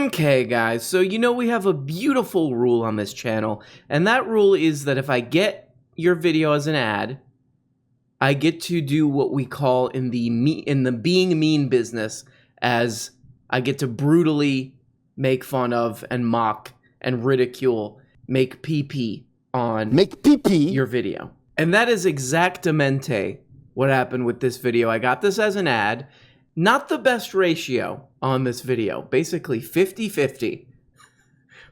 Okay, guys, so we have a beautiful rule on this channel, and that rule is that if I get your video as an ad, I get to do what we call in the being mean business, as I get to brutally make fun of and mock and ridicule, make pee on your video. And that is exactamente what happened with this video. I got this as an ad. Not the best ratio on this video. Basically 50-50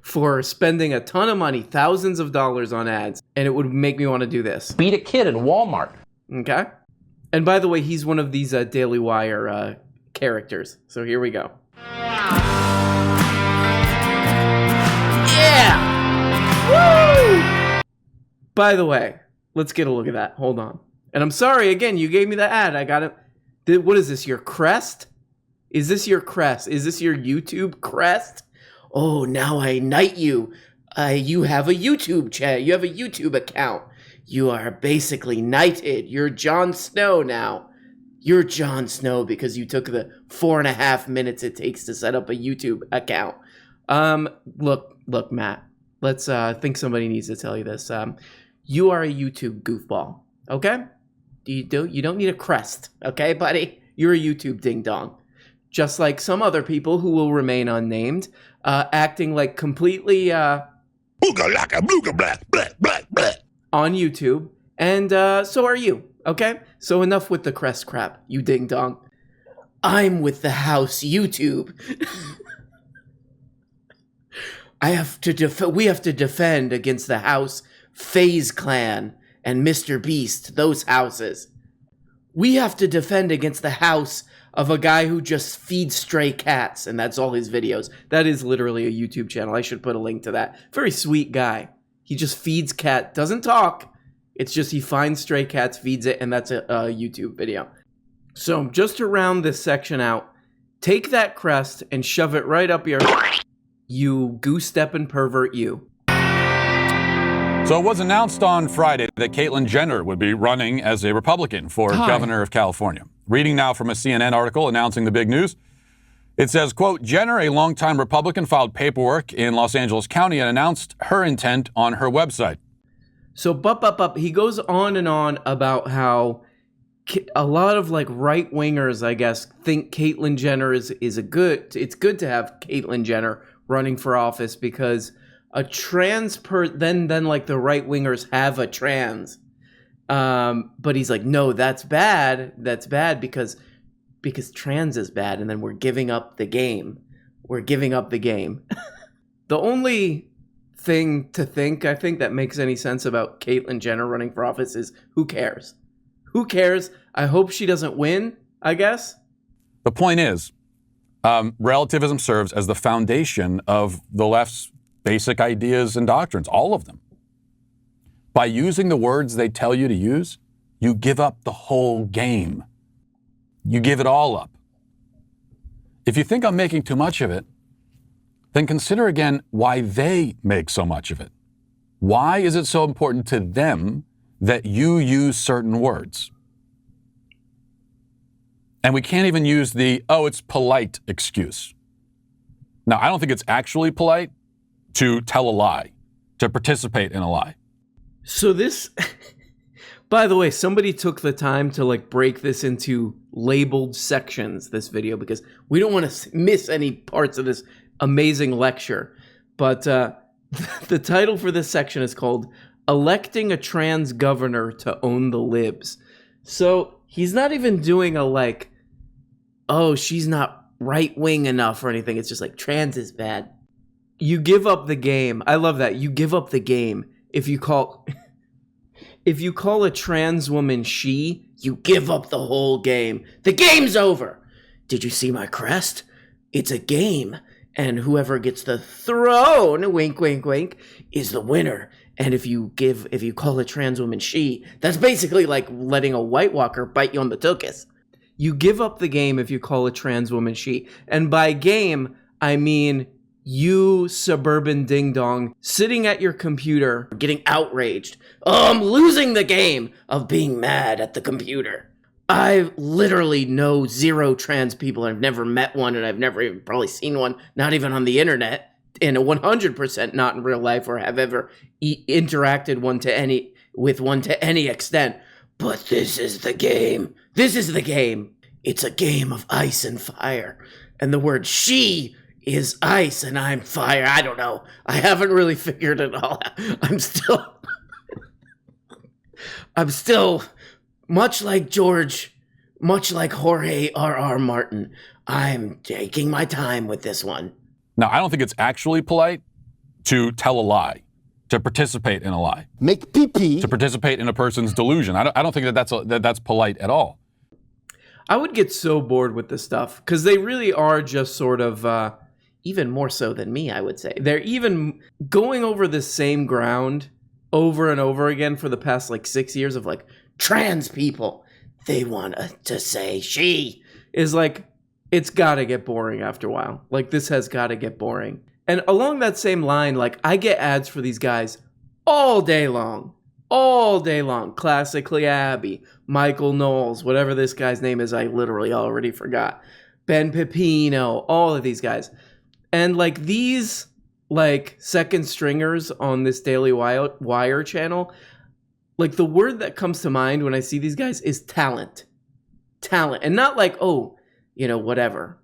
for spending a ton of money, thousands of dollars on ads. And it would make me want to do this. Beat a kid in Walmart. Okay. And by the way, he's one of these Daily Wire characters. So here we go. Yeah! Woo! By the way, let's get a look at that. Hold on. And I'm sorry, again, you gave me the ad. I got it. What is this, your crest? Is this your crest? Is this your YouTube crest? Oh, now I knight you. You have a YouTube chat. You have a YouTube account. You are basically knighted. You're Jon Snow now. You're Jon Snow because you took the 4.5 minutes it takes to set up a YouTube account. Look, Matt. Let's think somebody needs to tell you this. You are a YouTube goofball, okay? You don't need a crest, okay, buddy? You're a YouTube ding-dong. Just like some other people who will remain unnamed, acting like completely on YouTube, and so are you, okay? So enough with the crest crap, you ding-dong. I'm with the house YouTube. We have to defend against the house FaZe Clan and Mr. Beast, those houses. We have to defend against the house of a guy who just feeds stray cats, and that's all his videos. That is literally a YouTube channel. I should put a link to that. Very sweet guy. He just feeds cat, doesn't talk. It's just he finds stray cats, feeds it, and that's a YouTube video. So just to round this section out, take that crest and shove it right up your... You goose-stepping pervert, you. So it was announced on Friday that Caitlyn Jenner would be running as a Republican for governor of California. Reading now from a CNN article announcing the big news. It says, quote, Jenner, a longtime Republican, filed paperwork in Los Angeles County and announced her intent on her website. So, he goes on and on about how a lot of right-wingers, I guess, think Caitlyn Jenner is it's good to have Caitlyn Jenner running for office because a trans then the right wingers have a trans, but he's like, no, that's bad because trans is bad, and then we're giving up the game. The only thing to think, I think, that makes any sense about Caitlyn Jenner running for office is who cares? I hope she doesn't win, I guess. The point is, relativism serves as the foundation of the left's basic ideas and doctrines, all of them. By using the words they tell you to use, you give up the whole game. You give it all up. If you think I'm making too much of it, then consider again why they make so much of it. Why is it so important to them that you use certain words? And we can't even use the, it's polite excuse. Now, I don't think it's actually polite to tell a lie, to participate in a lie. So this, by the way, somebody took the time to break this into labeled sections, this video, because we don't want to miss any parts of this amazing lecture. But the title for this section is called Electing a Trans Governor to Own the Libs. So he's not even doing a she's not right-wing enough or anything. It's just trans is bad. You give up the game. I love that. You give up the game. If you call a trans woman she, you give up the whole game. The game's over. Did you see my crest? It's a game. And whoever gets the throne, wink, wink, wink, is the winner. And if you call a trans woman she, that's basically like letting a White Walker bite you on the tuchus. You give up the game if you call a trans woman she. And by game, I mean you suburban ding-dong sitting at your computer getting outraged. Oh, I'm losing the game of being mad at the computer. I literally know zero trans people. I've never met one, and I've never even probably seen one, not even on the internet, and 100% not in real life, or have ever interacted with one to any extent. But this is the game. This is the game. It's a game of ice and fire. And the word she is ice and I'm fire. I don't know. I haven't really figured it all out. I'm still much like George, much like Jorge R.R. Martin. I'm taking my time with this one. Now, I don't think it's actually polite to tell a lie, to participate in a lie. Make pee-pee. To participate in a person's delusion. I don't think that's polite at all. I would get so bored with this stuff because they really are just sort of, even more so than me, I would say. They're even going over the same ground over and over again for the past 6 years of trans people. They want to say she is it's got to get boring after a while. This has got to get boring. And along that same line, I get ads for these guys all day long. All day long. Classically Abby, Michael Knowles, whatever this guy's name is, I literally already forgot. Ben Pepino, all of these guys. And these second stringers on this Daily Wire channel, the word that comes to mind when I see these guys is talent. Talent. And not whatever.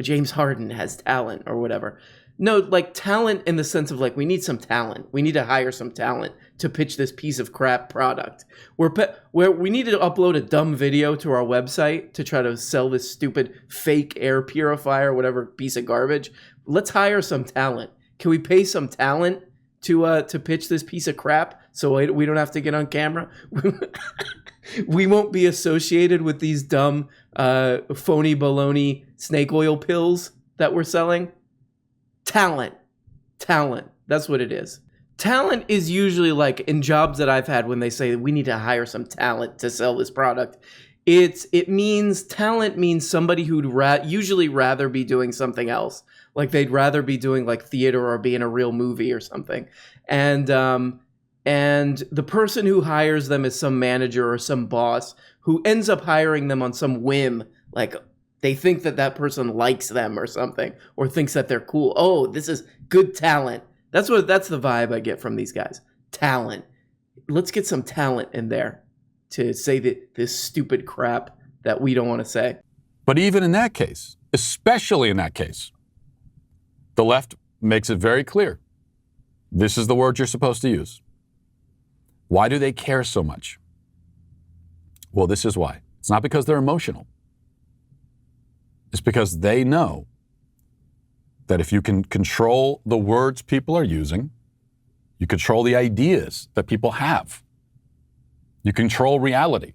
James Harden has talent or whatever. No, talent in the sense of we need some talent. We need to hire some talent to pitch this piece of crap product. Where we need to upload a dumb video to our website to try to sell this stupid fake air purifier, whatever piece of garbage. Let's hire some talent. Can we pay some talent to pitch this piece of crap so we don't have to get on camera? We won't be associated with these dumb phony baloney snake oil pills that we're selling. Talent. That's what it is. Talent is usually in jobs that I've had when they say we need to hire some talent to sell this product. Talent means somebody who'd usually rather be doing something else. They'd rather be doing theater or be in a real movie or something. And the person who hires them is some manager or some boss who ends up hiring them on some whim. They think that person likes them or something, or thinks that they're cool. Oh, this is good talent. That's the vibe I get from these guys. Talent. Let's get some talent in there to say this stupid crap that we don't want to say. But even in that case, especially in that case, the left makes it very clear. This is the word you're supposed to use. Why do they care so much? Well, this is why. It's not because they're emotional. It's because they know that if you can control the words people are using, you control the ideas that people have. You control reality.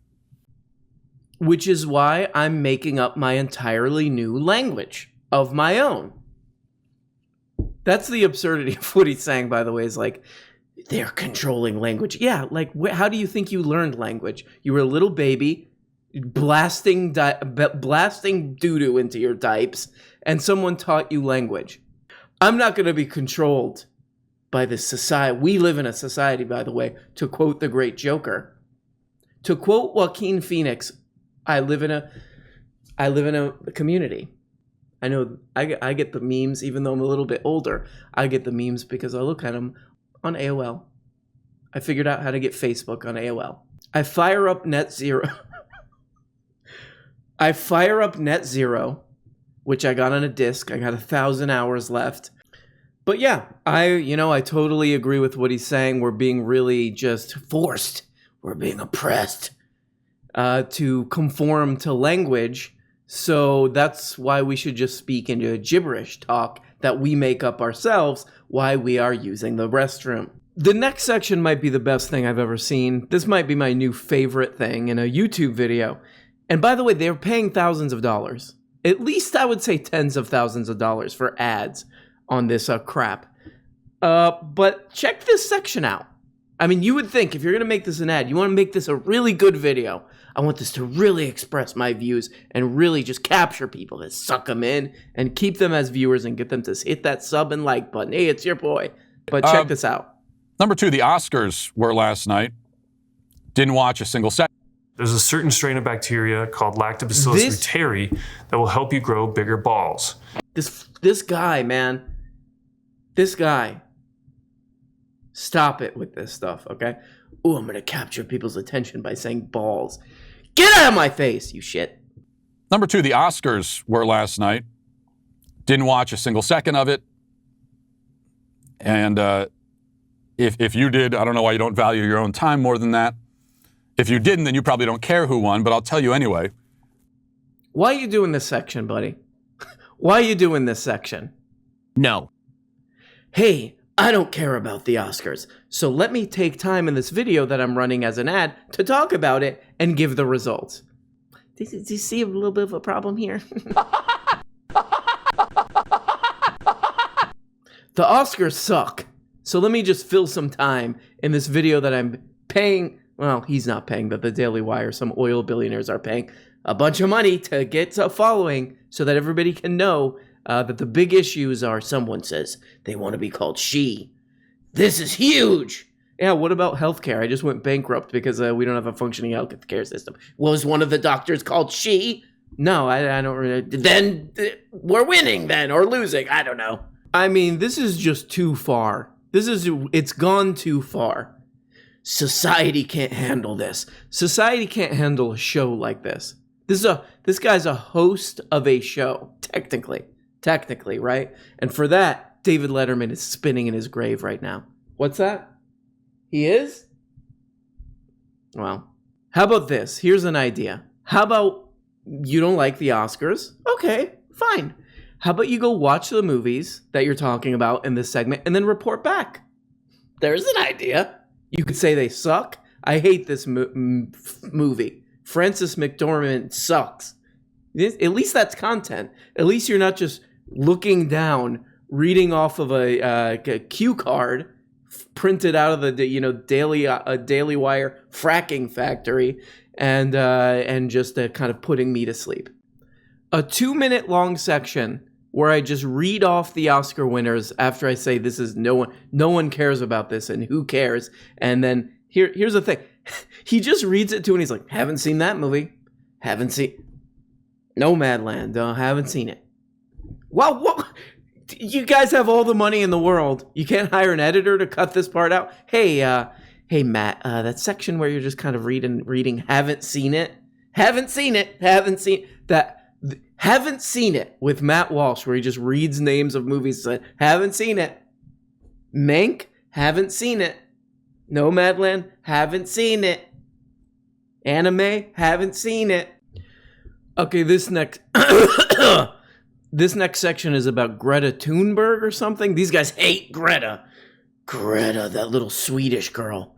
Which is why I'm making up my entirely new language of my own. That's the absurdity of what he's saying, by the way, is they're controlling language. Yeah, how do you think you learned language? You were a little baby blasting doo-doo into your dipes, and someone taught you language. I'm not going to be controlled by this society. We live in a society, by the way, to quote the great Joker. To quote Joaquin Phoenix, I live in a community. I know I get the memes, even though I'm a little bit older. I get the memes because I look at them on AOL. I figured out how to get Facebook on AOL. I fire up Net Zero, which I got on a disc. I got 1,000 hours left. But yeah, I totally agree with what he's saying. We're being really just forced. We're being oppressed to conform to language. So that's why we should just speak into gibberish talk that we make up ourselves while we are using the restroom. The next section might be the best thing I've ever seen. This might be my new favorite thing in a YouTube video. And by the way, they're paying thousands of dollars. At least I would say tens of thousands of dollars for ads on this crap. But check this section out. I mean, you would think if you're going to make this an ad, you want to make this a really good video. I want this to really express my views and really just capture people, to suck them in and keep them as viewers and get them to hit that sub and like button. Hey, it's your boy. But check this out. Number two, the Oscars were last night. Didn't watch a single second. There's a certain strain of bacteria called Lactobacillus reuteri that will help you grow bigger balls. This guy, man. This guy. Stop it with this stuff, okay? Ooh, I'm going to capture people's attention by saying balls. Get out of my face, you shit. Number 2, the Oscars were last night. Didn't watch a single second of it. And if you did, I don't know why you don't value your own time more than that. If you didn't, then you probably don't care who won, but I'll tell you anyway. Why are you doing this section, buddy? Why are you doing this section? No. Hey, I don't care about the Oscars, so let me take time in this video that I'm running as an ad to talk about it and give the results. Do you see a little bit of a problem here? The Oscars suck, so let me just fill some time in this video that I'm paying. Well, he's not paying, but the Daily Wire, some oil billionaires are paying a bunch of money to get a following so that everybody can know that the big issues are someone says they want to be called she. This is huge. Yeah, what about healthcare? I just went bankrupt because we don't have a functioning healthcare system. Was one of the doctors called she? No, I don't really. Then we're winning then or losing. I don't know. I mean, this is just too far. It's gone too far. Society can't handle this. Society can't handle a show like this. This guy's a host of a show, technically, right? And for that, David Letterman is spinning in his grave right now. What's that? He is? Well, how about this? Here's an idea. How about you don't like the Oscars? Okay, fine. How about you go watch the movies that you're talking about in this segment and then report back? There's an idea. You could say they suck. I hate this movie. Frances McDormand sucks. At least that's content. At least you're not just looking down, reading off of a cue card printed out of the Daily Wire fracking factory and just kind of putting me to sleep. A 2-minute long section where I just read off the Oscar winners after I say this is no one cares about this and who cares. And then here's the thing. He just reads it too and he's like, haven't seen that movie. Haven't seen Nomadland. Haven't seen it. Well, what? You guys have all the money in the world. You can't hire an editor to cut this part out. Hey, Matt, that section where you're just kind of reading, haven't seen it with Matt Walsh, where he just reads names of movies. Haven't seen it. Mank, haven't seen it. Nomadland, haven't seen it. Anime, haven't seen it. Okay, this next section is about Greta Thunberg or something. These guys hate Greta. Greta, that little Swedish girl.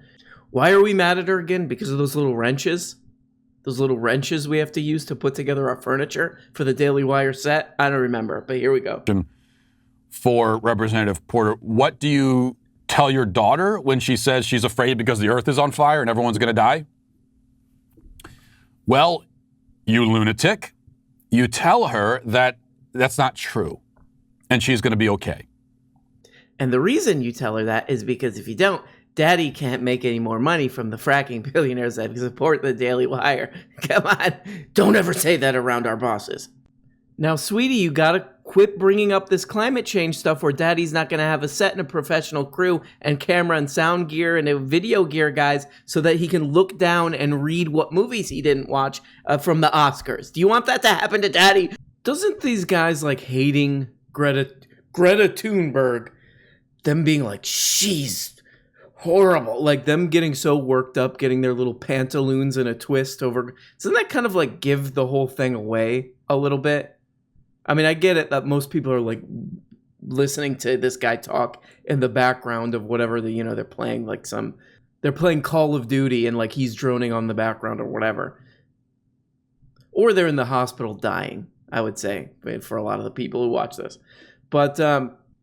Why are we mad at her again? Because of those little wrenches? Those little wrenches we have to use to put together our furniture for the Daily Wire set? I don't remember, but here we go. For Representative Porter, what do you tell your daughter when she says she's afraid because the earth is on fire and everyone's going to die? Well, you lunatic, you tell her that that's not true and she's going to be okay. And the reason you tell her that is because if you don't, Daddy can't make any more money from the fracking billionaires that support the Daily Wire. Come on, don't ever say that around our bosses. Now, sweetie, you gotta quit bringing up this climate change stuff where Daddy's not gonna have a set and a professional crew and camera and sound gear and a video gear guys so that he can look down and read what movies he didn't watch from the Oscars. Do you want that to happen to Daddy? Doesn't these guys like hating Greta Thunberg, them being like, she's horrible, like them getting so worked up, getting their little pantaloons in a twist over, doesn't that kind of like give the whole thing away a little bit? I mean, I get it that most people are like listening to this guy talk in the background of whatever they're playing, like they're playing Call of Duty and like he's droning on the background or whatever. Or they're in the hospital dying, I would say, for a lot of the people who watch this. But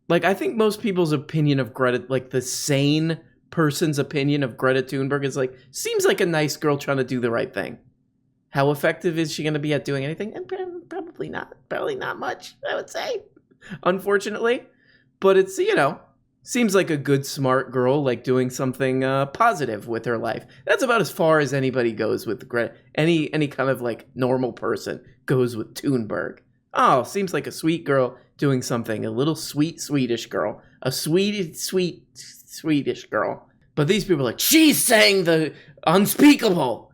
like I think most people's opinion of Greta, like the sane person's opinion of Greta Thunberg is like, seems like a nice girl trying to do the right thing. How effective is she going to be at doing anything? And probably not much, I would say, unfortunately. But it's, Seems like a good, smart girl, like doing something positive with her life. That's about as far as anybody goes with Greta. Any kind of like normal person goes with Thunberg. Oh, seems like a sweet girl doing something. A little sweet Swedish girl. A sweet Swedish girl. But these people are like, she's saying the unspeakable.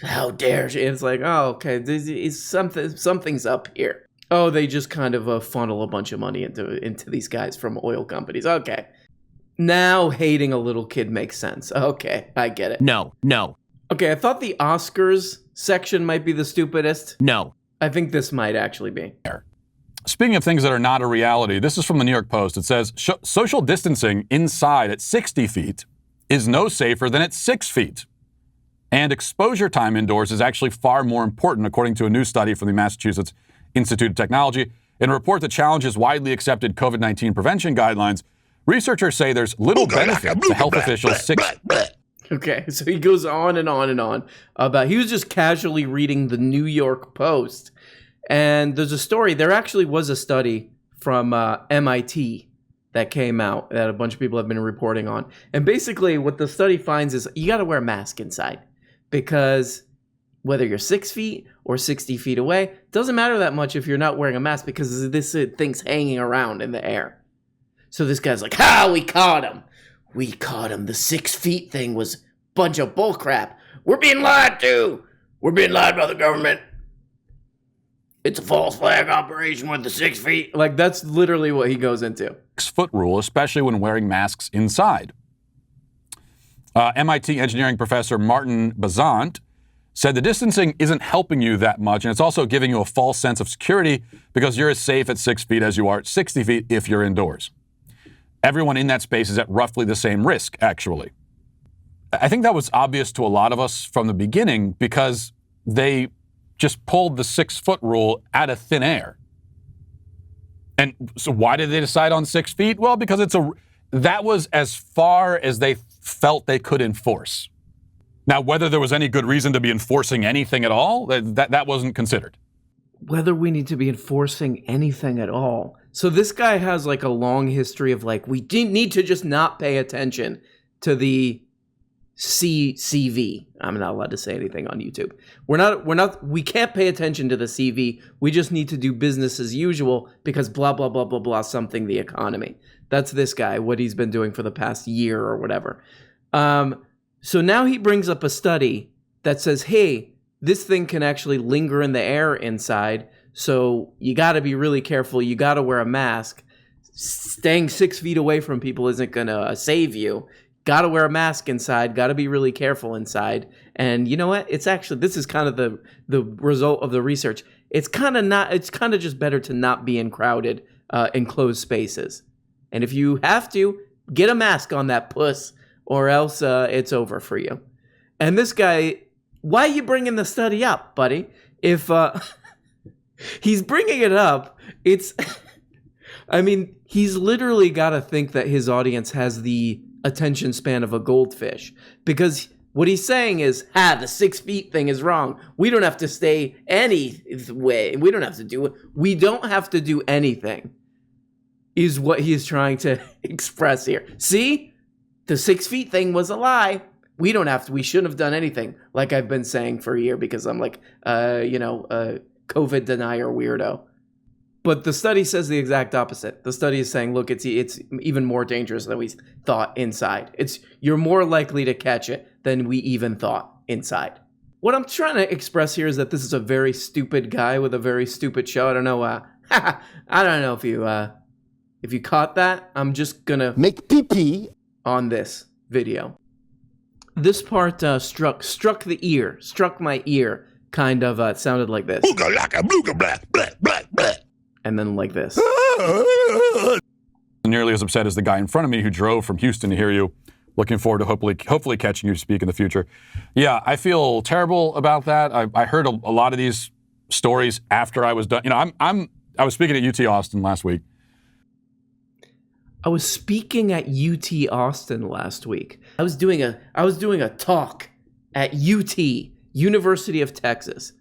How dare she? It's like, oh, okay, this is something's up here. Oh, they just kind of funnel a bunch of money into these guys from oil companies. Okay. Now hating a little kid makes sense. Okay, I get it. No. Okay, I thought the Oscars section might be the stupidest. No. I think this might actually be. Speaking of things that are not a reality, this is from the New York Post. It says, social distancing inside at 60 feet is no safer than at 6 feet. And exposure time indoors is actually far more important, according to a new study from the Massachusetts Institute of Technology. In a report that challenges widely accepted COVID-19 prevention guidelines, researchers say there's little benefit to health officials. Okay, so he goes on and on and on about, he was just casually reading the New York Post. And there's a story, there actually was a study from MIT that came out that a bunch of people have been reporting on. And basically what the study finds is you got to wear a mask inside, because whether you're 6 feet or 60 feet away, doesn't matter that much if you're not wearing a mask, because this thing's hanging around in the air. So this guy's like, we caught him. We caught him. The 6 feet thing was a bunch of bullcrap. We're being lied to. We're being lied by the government. It's a false flag operation with the 6 feet. Like, that's literally what he goes into. 6-foot rule, especially when wearing masks inside. MIT engineering professor Martin Bazant said the distancing isn't helping you that much, and it's also giving you a false sense of security because you're as safe at 6 feet as you are at 60 feet if you're indoors. Everyone in that space is at roughly the same risk, actually. I think that was obvious to a lot of us from the beginning because they just pulled the 6-foot rule out of thin air. And so why did they decide on 6 feet? Well, because that was as far as they felt they could enforce. Now, whether there was any good reason to be enforcing anything at all, that wasn't considered. Whether we need to be enforcing anything at all. So this guy has like a long history of like, we need to just not pay attention to the CV. I'm not allowed to say anything on YouTube. We can't pay attention to the CV. We just need to do business as usual because blah, blah, blah, blah, blah, something the economy. That's this guy, what he's been doing for the past year or whatever. So now he brings up a study that says, hey, this thing can actually linger in the air inside. So you got to be really careful. You got to wear a mask. Staying 6 feet away from people isn't going to save you. Got to wear a mask inside. Got to be really careful inside. And you know what? It's actually, this is kind of the result of the research. It's kind of just better to not be in crowded, enclosed spaces. And if you have to, get a mask on that puss, or else it's over for you. And this guy, why are you bringing the study up, buddy? If he's bringing it up, it's, I mean, he's literally got to think that his audience has the attention span of a goldfish. Because what he's saying is, the 6 feet thing is wrong. We don't have to stay any way. We don't have to do it. We don't have to do anything, is what he is trying to express here. See? The 6 feet thing was a lie. We shouldn't have done anything, like I've been saying for a year because I'm like, a COVID denier weirdo. But the study says the exact opposite. The study is saying, look, it's even more dangerous than we thought inside. You're more likely to catch it than we even thought inside. What I'm trying to express here is that this is a very stupid guy with a very stupid show. I don't know. I don't know if you caught that. I'm just gonna make pee-pee on this video. This part struck my ear, kind of. It sounded like this. And then like this. Nearly as upset as the guy in front of me who drove from Houston to hear you. Looking forward to hopefully catching you speak in the future. Yeah, I feel terrible about that. I heard a lot of these stories after I was done. I was speaking at UT Austin last week. I was speaking at UT Austin last week. I was doing a talk at UT, University of Texas.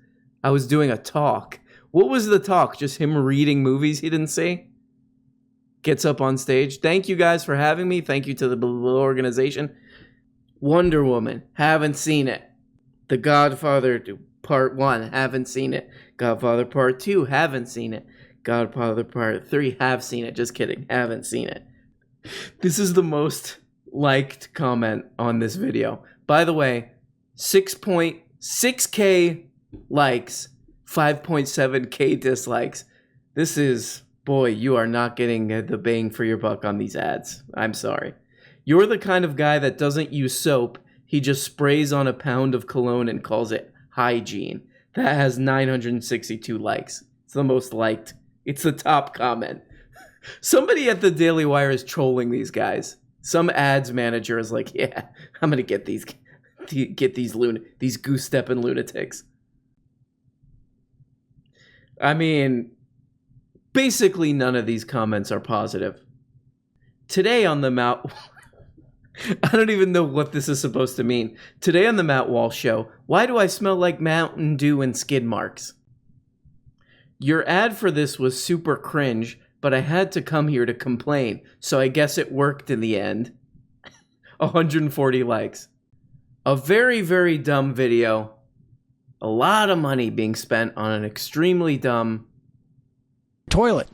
I was doing a talk. What was the talk? Just him reading movies he didn't see? gets up on stage. Thank you guys for having me. Thank you to the organization. Wonder Woman, haven't seen it. The Godfather Part 1, haven't seen it. Godfather Part 2, haven't seen it. Godfather Part 3, have seen it. Just kidding, haven't seen it. This is the most liked comment on this video. By the way, 6.6K likes, 5.7K dislikes. This is, boy, you are not getting the bang for your buck on these ads. I'm sorry. You're the kind of guy that doesn't use soap. He just sprays on a pound of cologne and calls it hygiene. That has 962 likes. It's the most liked. It's the top comment. Somebody at the Daily Wire is trolling these guys. Some ads manager is like, yeah, I'm going to get these goose-stepping lunatics. I mean, basically none of these comments are positive. Today on the Matt... I don't even know what this is supposed to mean. Today on the Matt Walsh Show, why do I smell like Mountain Dew and skid marks? Your ad for this was super cringe, but I had to come here to complain, so I guess it worked in the end. 140 likes. A very, very dumb video. A lot of money being spent on an extremely dumb toilet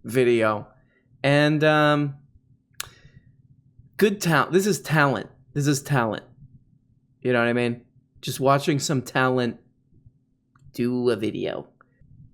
video. And, good talent. This is talent. This is talent. You know what I mean? Just watching some talent do a video.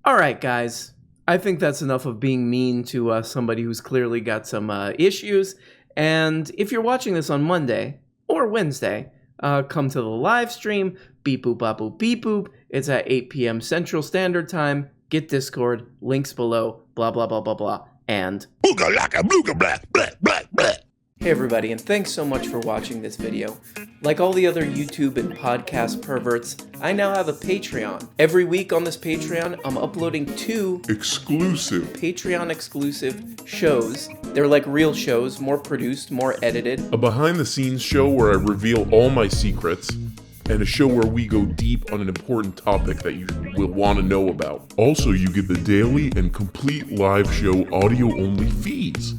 All right, guys. I think that's enough of being mean to somebody who's clearly got some issues. And if you're watching this on Monday or Wednesday, come to the live stream. Beep boop bop boop beep boop. It's at 8 p.m. Central Standard Time. Get Discord. Links below. Blah blah blah blah blah. And booga laka booga blah blah blah blah. Hey everybody, and thanks so much for watching this video. Like all the other YouTube and podcast perverts, I now have a Patreon. Every week on this Patreon, I'm uploading 2 exclusive Patreon-exclusive shows. They're like real shows, more produced, more edited. A behind-the-scenes show where I reveal all my secrets, and a show where we go deep on an important topic that you will want to know about. Also, you get the daily and complete live show audio-only feeds.